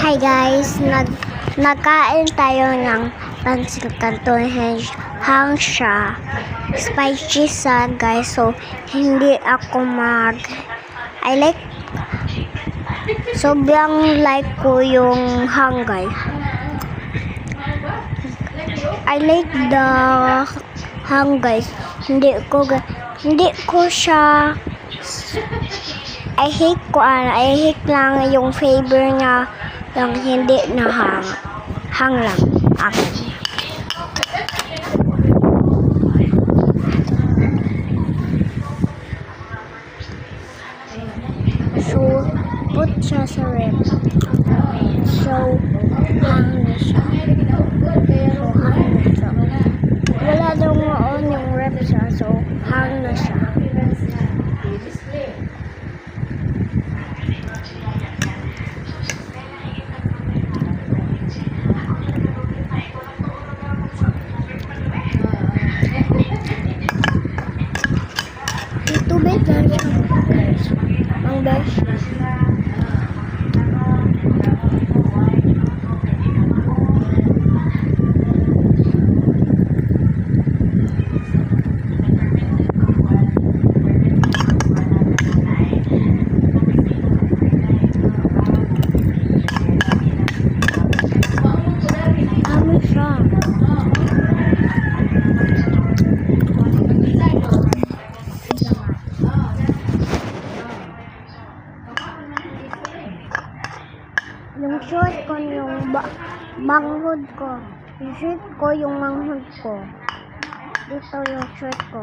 Hi guys, nagkain tayo ng pansit canton hang siya. Spicy siya guys, so hindi ako I like, sobrang like ko yung hang guys. I like the hang guys. Hindi ko siya, I hate lang yung flavor niya, yung hindi na hang lang akin. So, put siya sa rep. So, hang na siya. Wala daw on yung rep siya, so hang na siya. Tubig guys, ang best. Kami siya. Yung short ko, yung manghod ko. Yung short ko, yung manghod ko. Dito yung short ko.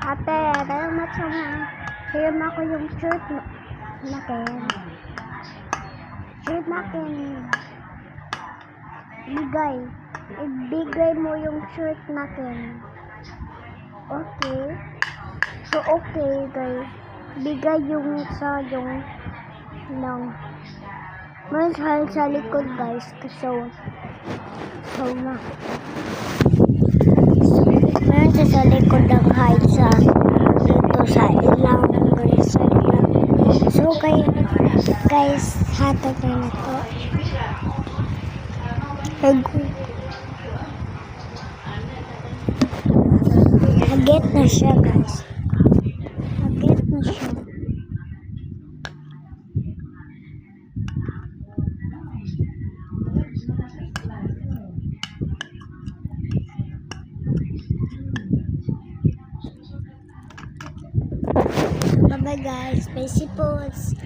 Ate, salamat sa mga. Hiram ako yung short natin. Short natin. Ibigay mo yung short natin. Okay. So, okay guys. Bigay yung sa yung lang. Meron sa likod guys. So na. Meron sa likod ng height sa dito sa ilang guys. So guys, hatag na to. Hagit na siya guys. Hagit na siya. Bye guys, spicy foods.